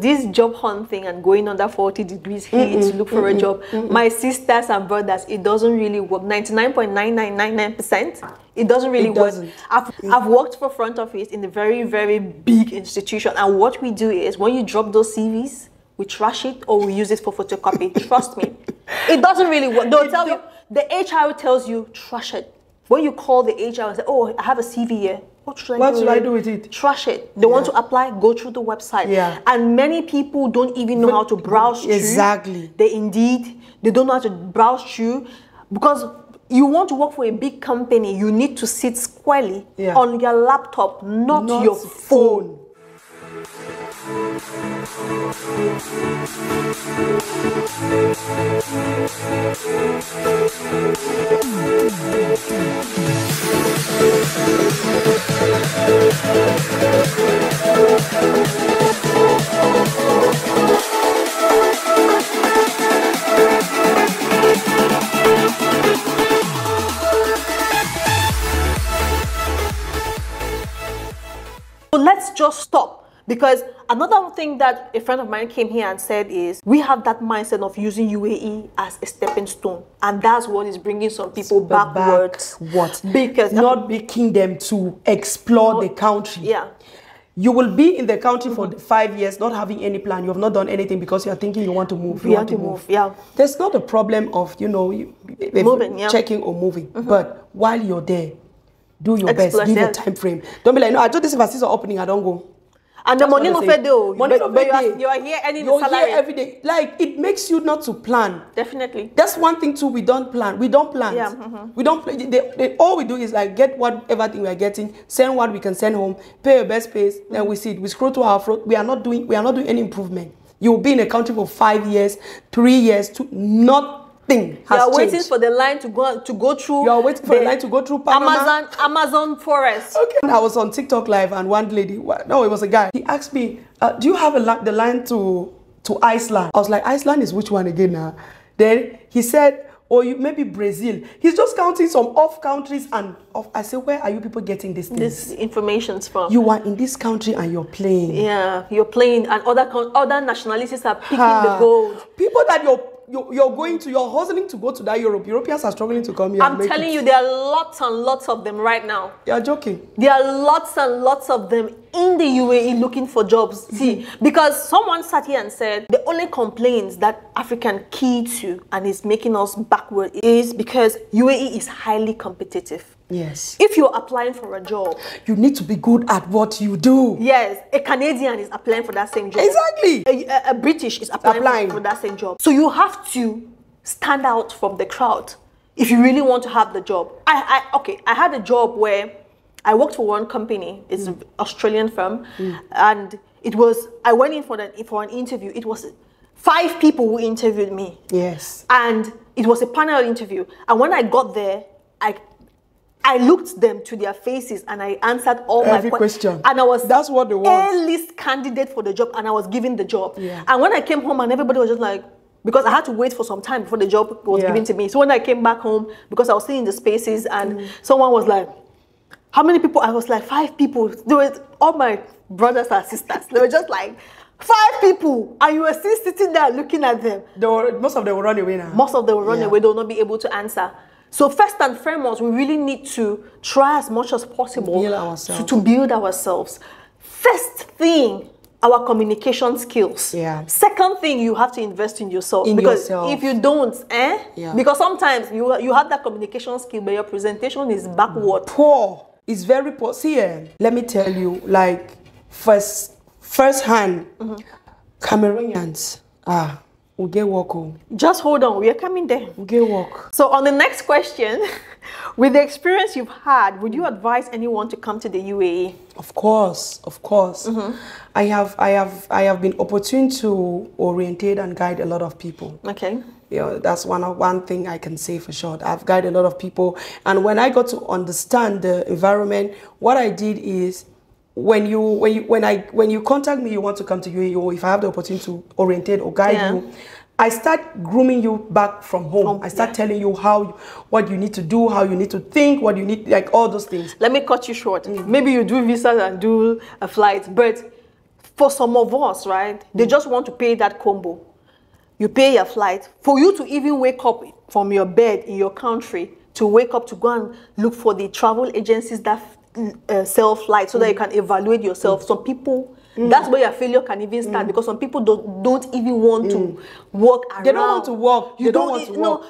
this job hunting and going under 40 degrees heat to look for a job, my sisters and brothers, it doesn't really work. 99.9999%, it doesn't really work. I've worked for front office in a very, very big institution, and what we do is when you drop those CVs, we trash it or we use it for photocopy. Trust me, it doesn't really work. They'll tell you, the HR tells you, trash it. When you call the HR and say, oh, I have a CV here. What should I do with it? Trash it. They want to apply, go through the website. Yeah. And many people don't even know how to browse through. Exactly. They don't know how to browse through, because you want to work for a big company, you need to sit squarely on your laptop, not your phone. So let's just stop. Because another thing that a friend of mine came here and said is, we have that mindset of using UAE as a stepping stone. And that's what is bringing some people backwards. Because not making them to explore the country. Yeah. You will be in the country for 5 years, not having any plan. You have not done anything because you are thinking you want to move. You want to move. Yeah. There's not a problem of, moving, checking or moving. But while you're there, do your best. Give a time frame. Don't be like, no, I told this if I see an opening, I don't go. And the money no fair though. You are here earning the salary. Here every day. Like, it makes you not to plan. Definitely. That's one thing too. We don't plan. We don't plan. Yeah. We don't. All we do is like get whatever thing we are getting, send what we can send home, pay your best pays, then we see it. We scroll to our front. We are not doing any improvement. You will be in a country for 5 years, 3 years, nothing has changed. Waiting for the line to go through. You are waiting for the line to go through Panama. Amazon forest. Okay. I was on TikTok live and one lady, no, it was a guy. He asked me, do you have the line to Iceland? I was like, Iceland is which one again now? Then he said, oh, maybe Brazil. He's just counting some off countries and off. I said, where are you people getting this information from? You are in this country and you're playing. Yeah, you're playing, and other nationalities are picking the gold. People that you're hustling to go to that Europe. Europeans are struggling to come here. I'm telling you, there are lots and lots of them right now. You're joking. There are lots and lots of them in the UAE looking for jobs. See, because someone sat here and said the only complaints that African key to and is making us backward is because UAE is highly competitive. Yes. If you're applying for a job, you need to be good at what you do. Yes. A Canadian is applying for that same job. Exactly. A British is applying for that same job. So you have to stand out from the crowd if you really want to have the job. I had a job where I worked for one company. It's an Australian firm. And I went in for an interview. It was 5 people who interviewed me. Yes. And it was a panel interview. And when I got there, I looked them to their faces and I answered all my questions. And that's what they want. A-list candidate for the job, and I was given the job. Yeah. And when I came home, and everybody was just like, because I had to wait for some time before the job was given to me. So when I came back home, because I was sitting in the spaces, and someone was like, how many people? I was like, 5 people. They were all my brothers and sisters. They were just like, 5 people, and you were still sitting there looking at them. Most of them will run away now. Most of them will run away. They will not be able to answer. So first and foremost, we really need to try as much as possible to build ourselves. First thing, our communication skills. Yeah. Second thing, you have to invest in yourself. Because if you don't, because sometimes you have that communication skill, but your presentation is backward. Poor. It's very poor. See, let me tell you, like first hand, Cameroonians we'll get work. Just hold on, we are coming there. We'll get work. So on the next question, with the experience you've had, would you advise anyone to come to the UAE? Of course, of course. I have been opportune to orientate and guide a lot of people. Okay. That's one thing I can say for sure. I've guided a lot of people, and when I got to understand the environment, what I did is, when you contact me, you want to come to UAE, or if I have the opportunity to orientate or guide you, I start grooming you back from home. I start telling you what you need to do, how you need to think, what you need, like all those things. Let me cut you short. Maybe you do visas and do a flight, but for some of us, right, they just want to pay that combo. You pay your flight. For you to even wake up from your bed in your country, to wake up to go and look for the travel agencies that sell flights so that you can evaluate yourself. Some people, that's where your failure can even start, because some people don't even want to work around. They don't want to work. They don't want to work. No,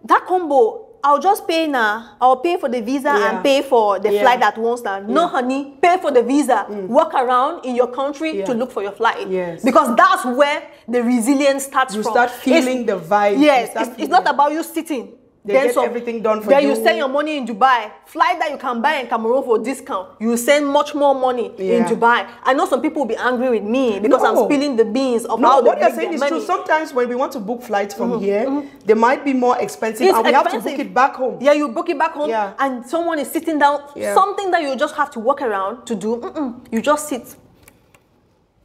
that combo, I'll just pay now. I'll pay for the visa and pay for the flight at once now. No, honey, pay for the visa. Walk around in your country to look for your flight. Yes. Because that's where the resilience starts from. You start feeling the vibe. Yes, it's not about you sitting. They get everything done for you. Then you send your money in Dubai. Flight that you can buy in Cameroon for discount. You send much more money in Dubai. I know some people will be angry with me because I'm spilling the beans of how they what you're make saying their is money. true. Sometimes when we want to book flights from here, they might be more expensive, and we have to book it back home. Yeah, you book it back home, and someone is sitting down. Something that you just have to walk around to do. You just sit.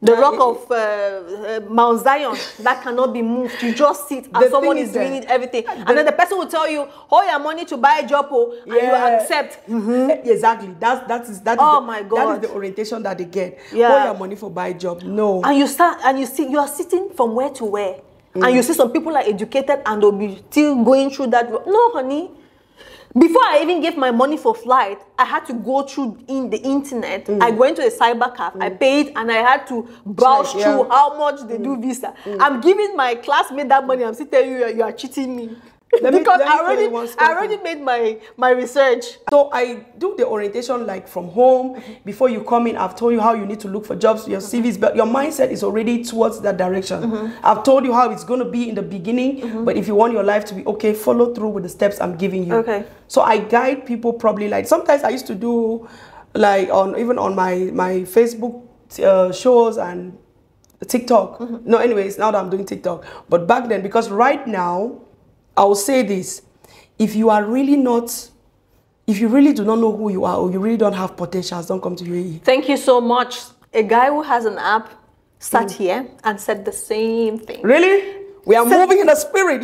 The rock of Mount Zion that cannot be moved. You just sit and someone is doing everything. And then the person will tell you, hold your money to buy a job, and you accept. Exactly. That is my God. That is the orientation that they get. Hold your money for buy a job. No. And you are sitting from where to where. And you see some people are educated and they'll be still going through that. No, honey. Before I even gave my money for flight, I had to go through the internet. I went to a cyber cafe, I paid, and I had to browse through how much they do visa. I'm giving my classmate that money. I'm still telling you, you are cheating me. Because I already made my research. So I do the orientation like from home. Before you come in, I've told you how you need to look for jobs, your CVs, but your mindset is already towards that direction. I've told you how it's going to be in the beginning, but if you want your life to be okay, follow through with the steps I'm giving you. Okay. So I guide people probably, like sometimes I used to do like even on my Facebook shows and TikTok. No, anyways, now that I'm doing TikTok. But back then, because right now, I will say this, if you really do not know who you are, or you really don't have potentials, don't come to UAE. Thank you so much. A guy who has an app sat here and said the same thing. Really? We are moving in the spirit.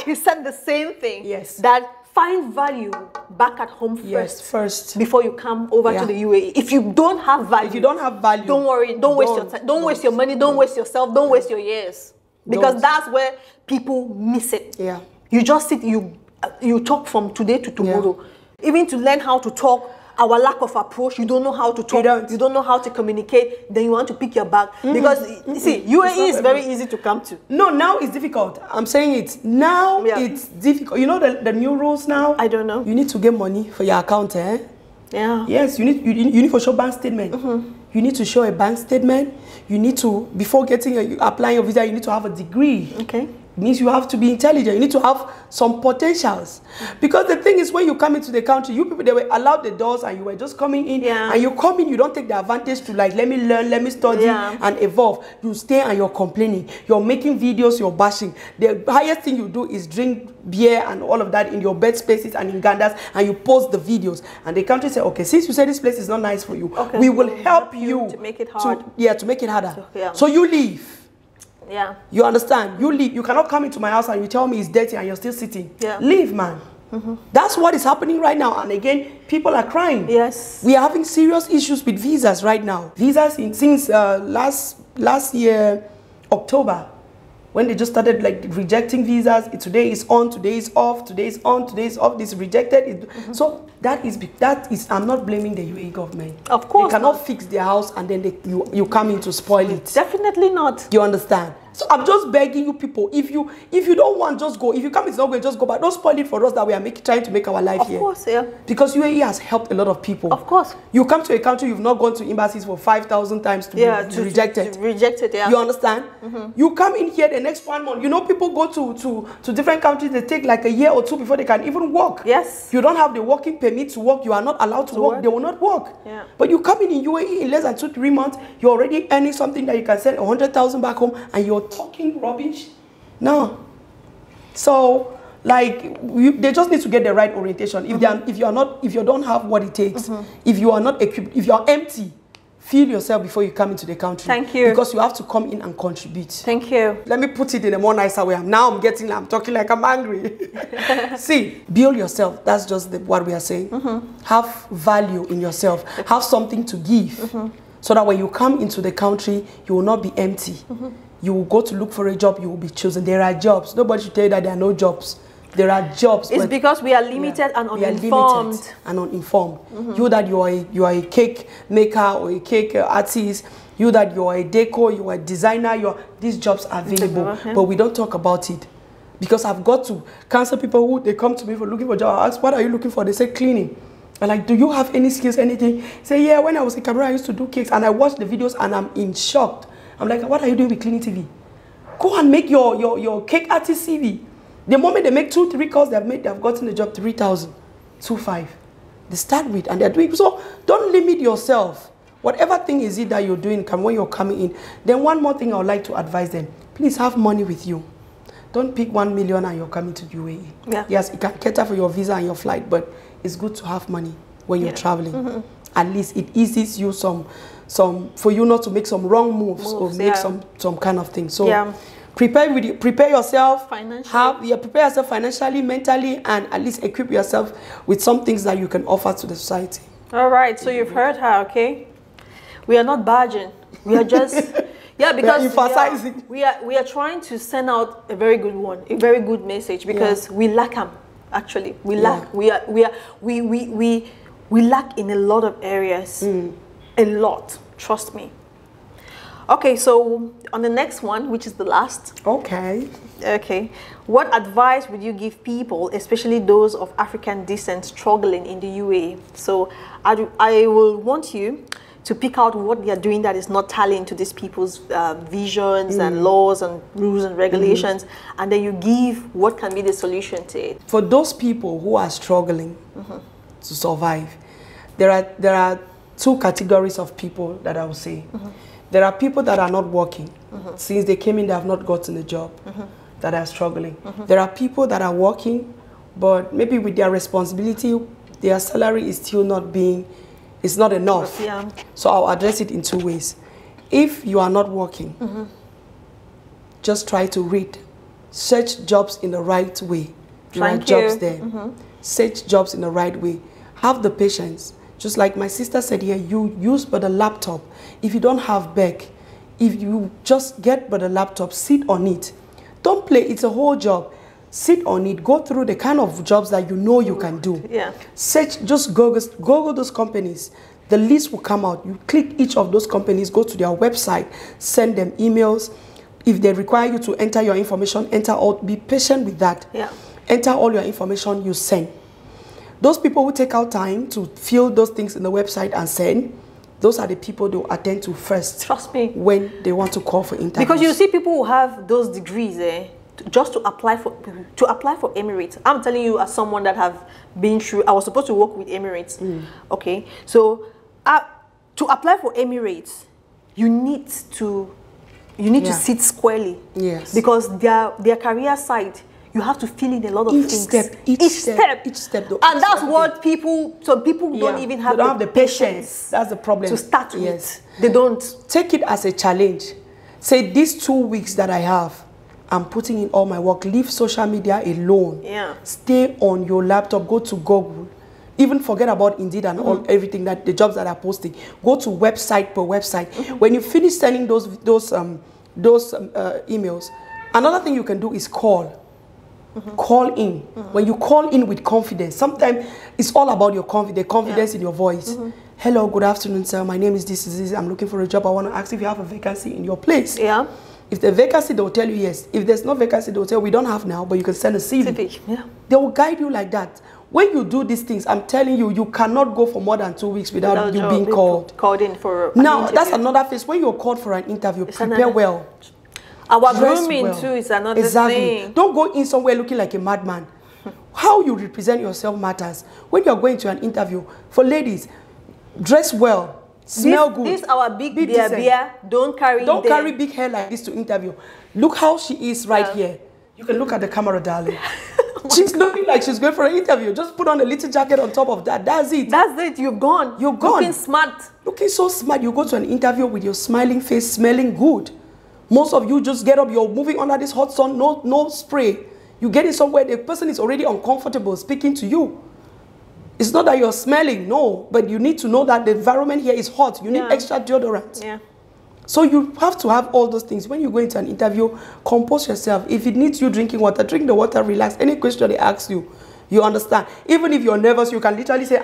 He said the same thing. Yes. That find value back at home first. Yes, first. Before you come over to the UAE. If you don't have value. If you don't have value. Don't worry. Don't waste your time. Don't waste your money. Don't waste yourself. Don't waste your years. Because that's where people miss it. Yeah. You just sit, you talk from today to tomorrow. Even to learn how to talk, our lack of approach, you don't know how to talk, you don't know how to communicate, then you want to pick your bag. Because, you see, UAE is very easy to come to. No, now it's difficult. I'm saying it. Now it's difficult. You know the new rules now? I don't know. You need to get money for your account, eh? Yeah. Yes, you need to show bank statement. You need to show a bank statement. You need to, before applying your visa, you need to have a degree. Okay. It means you have to be intelligent. You need to have some potentials. Because the thing is, when you come into the country, you people, they were allowed the doors and you were just coming in. And you come in, you don't take the advantage to like, let me learn, let me study and evolve. You stay and you're complaining. You're making videos, you're bashing. The highest thing you do is drink beer and all of that in your bed spaces and in gandas, and you post the videos. And the country say, okay, since you say this place is not nice for you, we will help you to make it hard. To make it harder. So you leave. Yeah. You understand? You leave. You cannot come into my house and you tell me it's dirty and you're still sitting. Yeah. Leave, man. That's what is happening right now. And again, people are crying. Yes. We are having serious issues with visas right now. Visas since last year, October, when they just started like rejecting visas. Today is on, today is off, today is on, today is off. This is rejected. So that is. I'm not blaming the UAE government. Of course, they cannot fix their house and then you come in to spoil it. Definitely not. You understand? So I'm just begging you people, if you don't want, just go. If you come, it's not going, just go. But don't spoil it for us that we are trying to make our life here. Of course, yeah. Because UAE has helped a lot of people. Of course. You come to a country, you've not gone to embassies for 5,000 times to be rejected. To reject it, yeah. You understand? You come in here the next 1 month. You know, people go to different countries, they take like a year or two before they can even work. Yes. You don't have the working permit to work. You are not allowed to work. They will not work. Yeah. But you come in UAE in less than 2-3 months, you're already earning something that you can send 100,000 back home, and you're talking rubbish. No. So, like, they just need to get the right orientation. If you don't have what it takes, if you are not equipped, if you are empty, feel yourself before you come into the country. Thank you. Because you have to come in and contribute. Thank you. Let me put it in a more nicer way. I'm talking like I'm angry. See, build yourself. That's just what we are saying. Have value in yourself. Have something to give. so that when you come into the country, you will not be empty. You will go to look for a job, you will be chosen. There are jobs. Nobody should tell you that there are no jobs. There are jobs. It's because we are limited and uninformed. We are limited and uninformed. You that you are a cake maker or a cake artist, you that you are a deco, you are a designer, these jobs are available, but we don't talk about it. Because I've got to counsel people who they come to me for looking for a job. I ask, what are you looking for? They say cleaning. I'm like, do you have any skills, anything? Say, yeah, when I was in Cameroon, I used to do cakes, and I watch the videos and I'm in shock. I'm like, what are you doing with cleaning TV? Go and make your cake artist CV. The moment they make 2-3 calls they've gotten the job 3,000, 2,500. They start with, and they're doing. So don't limit yourself. Whatever thing is it that you're doing when you're coming in. Then one more thing I would like to advise them. Please have money with you. Don't pick 1 million and you're coming to UAE. Yeah. Yes, it can cater for your visa and your flight, but it's good to have money when you're traveling. At least it eases you for you not to make some wrong moves or make some kind of thing. So prepare yourself financially. Prepare yourself financially, mentally, and at least equip yourself with some things that you can offer to the society. All right, so you've heard her, okay? We are not barging. We are just because we are trying to send out a very good message, because we lack them. Actually, we lack in a lot of areas. A lot, trust me. Okay, so on the next one, which is the last. Okay. What advice would you give people, especially those of African descent, struggling in the UAE? So I will want you to pick out what they are doing that is not tallying to these people's visions and laws and rules and regulations, and then you give what can be the solution to it. For those people who are struggling to survive, there are 2 categories of people that I will say. There are people that are not working. Since they came in, they have not gotten a job, that are struggling. There are people that are working, but maybe with their responsibility, their salary is still not it's not enough. So I'll address it in 2 ways. If you are not working, just try to read. Search jobs in the right way. There are jobs there. Search jobs in the right way. Have the patience. Just like my sister said here, you use but a laptop. If you don't have back, if you just get but a laptop, sit on it. Don't play, it's a whole job. Sit on it, go through the kind of jobs that you know you can do. Search, just Google those companies. The list will come out. You click each of those companies, go to their website, send them emails. If they require you to enter your information, enter all, be patient with that. Enter all your information you send. Those people who take out time to fill those things in the website and send, those are the people they will attend to first. Trust me. When they want to call for interviews. Because you see people who have those degrees, just to apply for Emirates. I'm telling you, as someone that have been through, I was supposed to work with Emirates. Okay, so to apply for Emirates, you need to sit squarely. Because their career side, you have to fill in a lot of things. Each step. And that's what people don't even have the patience. That's the problem. To start with. They don't. Take it as a challenge. Say, these 2 weeks that I have, I'm putting in all my work. Leave social media alone. Stay on your laptop. Go to Google. Even forget about Indeed and everything, that the jobs that are posting. Go to website per website. When you finish sending those emails, another thing you can do is call. Call in. When you call in with confidence, sometimes it's all about your confidence in your voice. Hello, good afternoon, sir. My name is this. I'm looking for a job. I want to ask if you have a vacancy in your place. If the vacancy, they'll tell you yes. If there's no vacancy, they'll tell you we don't have now, but you can send a CV. They will guide you like that. When you do these things, I'm telling you, you cannot go for more than 2 weeks without you being called in for an interview. That's another phase. When you're called for an interview, prepare well. Our grooming too is another thing. Don't go in somewhere looking like a madman. How you represent yourself matters. When you're going to an interview, for ladies, dress well, smell good. This our big beer. Don't carry big hair like this to interview. Look how she is right here. You can look at the camera, darling. She's looking like she's going for an interview. Just put on a little jacket on top of that. That's it. That's it. You're gone. You're gone. Looking smart. Looking so smart. You go to an interview with your smiling face, smelling good. Most of you just get up, you're moving under this hot sun, no spray. You get in somewhere, the person is already uncomfortable speaking to you. It's not that you're smelling, no, but you need to know that the environment here is hot. You need extra deodorant. Yeah. So you have to have all those things. When you go into an interview, compose yourself. If it needs you drinking water, drink the water, relax. Any question they ask you, you understand. Even if you're nervous, you can literally say,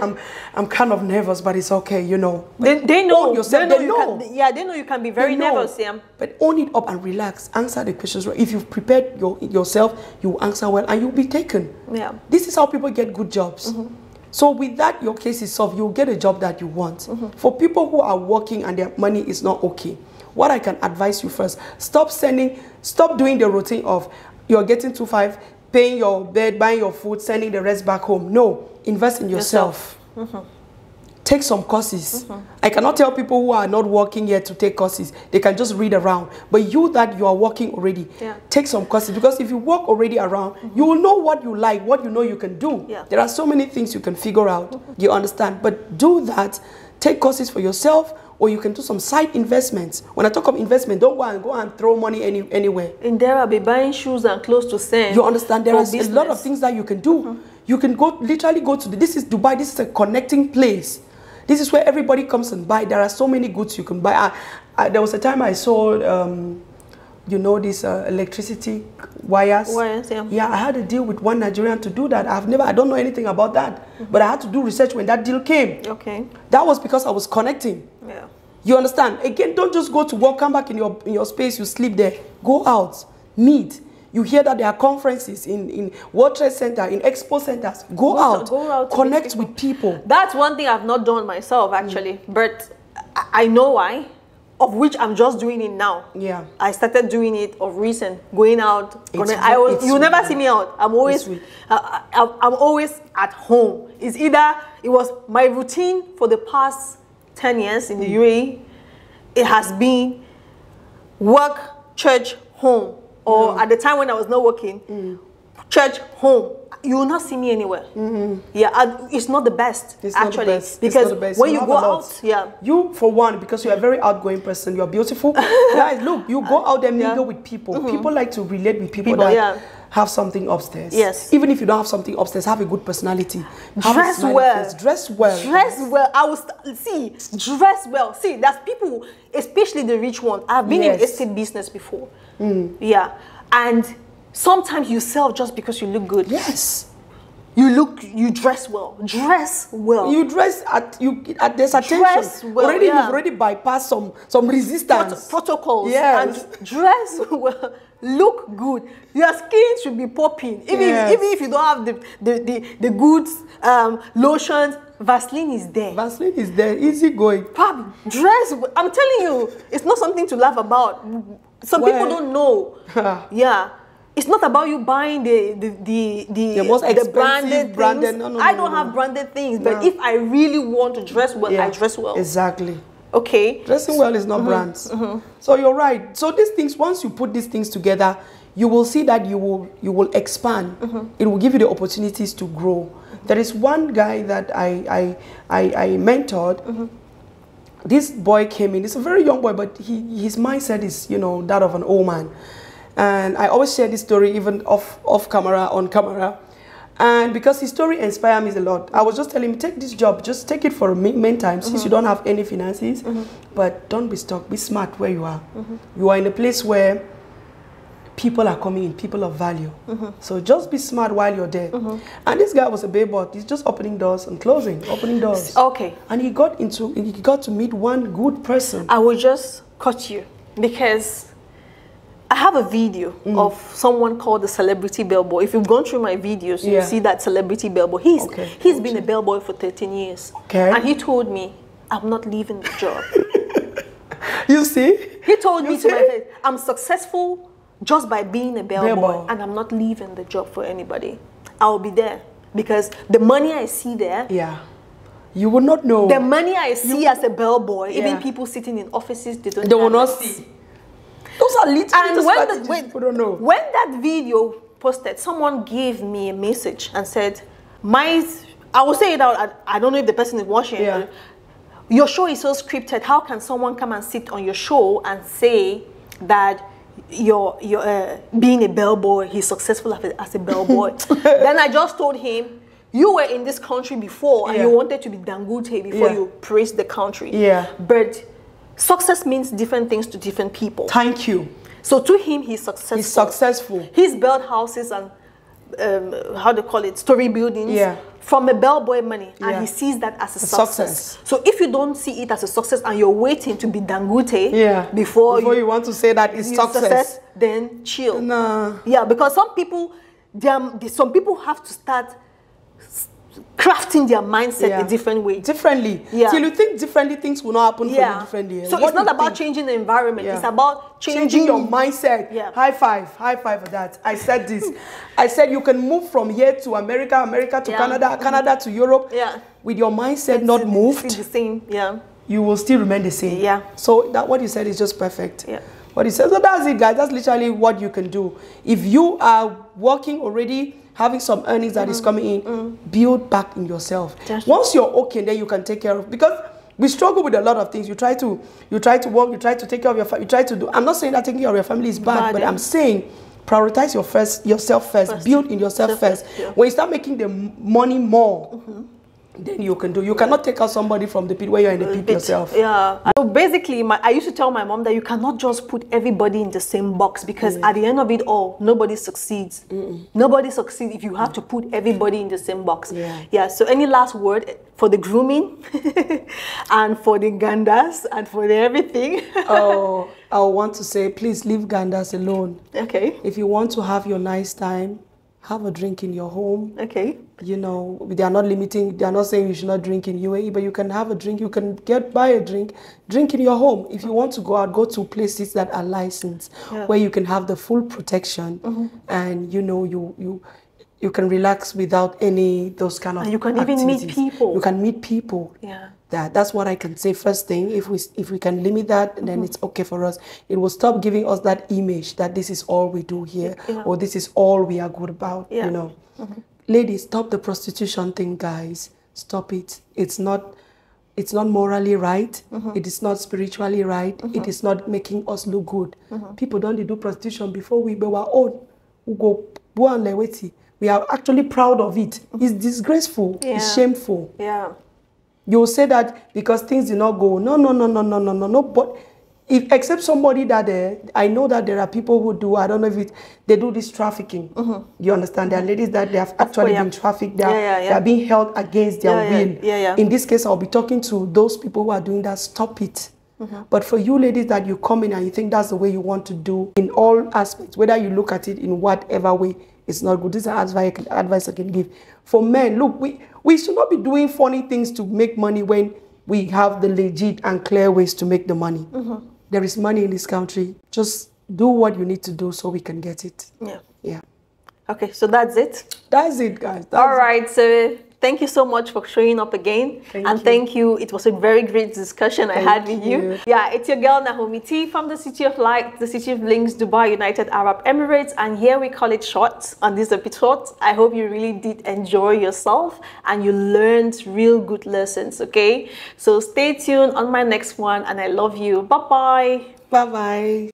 I'm kind of nervous, but it's okay, you know. They know. Yourself. They know. They know you can be very nervous, yeah. But own it up and relax. Answer the questions. If you've prepared yourself, you will answer well and you'll be taken. Yeah. This is how people get good jobs. So with that, your case is solved. You'll get a job that you want. For people who are working and their money is not okay, what I can advise you first, stop doing the routine of you're getting 2,500, paying your bed, buying your food, sending the rest back home. No, invest in yourself. Take some courses. I cannot tell people who are not working yet to take courses. They can just read around. But you that you are working already, take some courses. Because if you work already around, you will know what you like, what you know you can do. There are so many things you can figure out. You understand? But do that. Take courses for yourself, or you can do some side investments. When I talk of investment, don't go and throw money anywhere. In there, I'll be buying shoes and clothes to send. You understand? There are a lot of things that you can do. You can literally go to this is Dubai. This is a connecting place. This is where everybody comes and buy. There are so many goods you can buy. There was a time I sold, you know, these electricity wires. Yeah, I had a deal with one Nigerian to do that. I don't know anything about that. But I had to do research when that deal came. Okay. That was because I was connecting. Yeah. You understand? Again, don't just go to work, come back in your space, you sleep there. Go out, meet. You hear that there are conferences in World Trade Center, in expo centers. Go out, connect with people. That's one thing I've not done myself, actually. But I know why, of which I'm just doing it now. Yeah. I started doing it of recent, going out. You never see me out. I'm always at home. It was my routine for the past 10 years in the UAE. It has been work, church, home. Or at the time when I was not working, church, home. You will not see me anywhere. Yeah, it's not the best, actually. Because when you go out, you, for one, because you're a very outgoing person, you're beautiful. Guys, look, you go out there, mingle with people. People like to relate with people that have something upstairs. Yes. Even if you don't have something upstairs, have a good personality. Dress well. Dress well. Dress well. I will dress well. See, there's people, especially the rich ones. I've been in estate business before. Yeah. And sometimes you sell just because you look good. Yes. You dress well. Dress well. You dress there's attention. Dress well. You've already bypassed some resistance. Protocols. Yes. And dress well. Look good. Your skin should be popping. Even if you don't have the goods, lotions, Vaseline is there. Vaseline is there. Easy going. Dress well. I'm telling you, it's not something to laugh about. Some people don't know. Yeah. It's not about you buying the most expensive branded things. No, I don't have branded things, but if I really want to dress well, I dress well. Exactly. Okay. Dressing well is not brands. So you're right. So these things, once you put these things together, you will see that you will expand. It will give you the opportunities to grow. There is one guy that I mentored. This boy came in. He's a very young boy, but his mindset is, you know, that of an old man. And I always share this story even off camera, on camera. And because his story inspired me a lot, I was just telling him, take this job, just take it for a meantime, since you don't have any finances. But don't be stuck, be smart where you are. You are in a place where people are coming in, people of value. So just be smart while you're there. And this guy was a baybot. He's just opening doors and closing, opening doors. Okay. And he got to meet one good person. I will just cut you because I have a video of someone called the Celebrity Bellboy. If you've gone through my videos, you see that Celebrity Bellboy. He's been a bellboy for 13 years. And he told me, I'm not leaving the job. You see? He told me to my face, I'm successful just by being a bellboy, and I'm not leaving the job for anybody. I'll be there because the money I see there, you will not know. The money I see as a bellboy, even people sitting in offices, they will not see. Those are little people don't know. When that video posted, someone gave me a message and said, I will say it out, I don't know if the person is watching it. Your show is so scripted. How can someone come and sit on your show and say that you're being a bellboy, he's successful as a bellboy? Then I just told him, you were in this country before and Yeah. you wanted to be Dangote before Yeah. you praised the country. Yeah. But success means different things to different people. Thank you. So to him, he's successful. He's successful. He's built houses and how do you call it, story buildings, Yeah. from a bellboy money, and Yeah. he sees that as a success. success. So if you don't see it as a success and you're waiting to be Dangote Yeah. before you want to say that it's success. then chill. Nah. Yeah, because some people have to start crafting their mindset a different way. Differently. Yeah. Till you think differently, things will not happen for you differently. So What it's not do you about think? changing the environment. Yeah. It's about Changing your mindset. Yeah. High five for that. I said this. I said you can move from here to America, America to Canada, Canada to Europe. Yeah. With your mindset not moved, It's the same. Yeah. you will still remain the same. Yeah. So that what you said is just perfect. Yeah. What you said. So that's it, guys. That's literally what you can do. If you are working already, having some earnings that is coming in, build back in yourself. Once you're okay, then you can take care of, because we struggle with a lot of things. You try to work, you try to take care of your family, you try to do. I'm not saying that taking care of your family is bad, but I'm saying prioritize yourself first. Build in yourself first. Yeah. When you start making the money more, then you can do. You cannot take out somebody from the pit where you're in the pit yourself. Yeah. So basically, I used to tell my mom that you cannot just put everybody in the same box, because at the end of it all, nobody succeeds. Nobody succeeds if you have to put everybody in the same box. Yeah. So any last word for the grooming and for the gandas and for the everything? Oh, I want to say, please leave gandas alone. Okay. If you want to have your nice time, have a drink in your home. Okay. You know, they are not limiting, they are not saying you should not drink in UAE, but you can have a drink, you can buy a drink in your home. If you want to go out, go to places that are licensed, where you can have the full protection, and you know, you can relax without any those kind of and you can activities. even meet people. You can meet people. Yeah. That's what I can say. First thing, if we can limit that, then it's okay for us. It will stop giving us that image that this is all we do here, or this is all we are good about. You know, ladies, stop the prostitution thing, guys. Stop it. It's not morally right. It is not spiritually right. It is not making us look good. People don't do prostitution before we were own. We go. We are actually proud of it. It's disgraceful. It's shameful. Yeah. You will say that because things did not go. No. But except somebody that I know that there are people who do. I don't know if they do this trafficking. You understand? There are ladies that they have actually been trafficked. They are being held against their will. In this case, I'll be talking to those people who are doing that. Stop it. But for you ladies that you come in and you think that's the way you want to do in all aspects, whether you look at it in whatever way, it's not good. This is advice I can give. For men, look, we should not be doing funny things to make money when we have the legit and clear ways to make the money. There is money in this country. Just do what you need to do so we can get it. Yeah. Okay, so that's it. That's it, guys. All right, so thank you so much for showing up again. Thank you. It was a very great discussion I had with you. Yeah, it's your girl Nahomi T from the City of Light, the City of Links, Dubai, United Arab Emirates. And here we call it short on this episode. I hope you really did enjoy yourself and you learned real good lessons, okay? So stay tuned on my next one and I love you. Bye-bye. Bye-bye.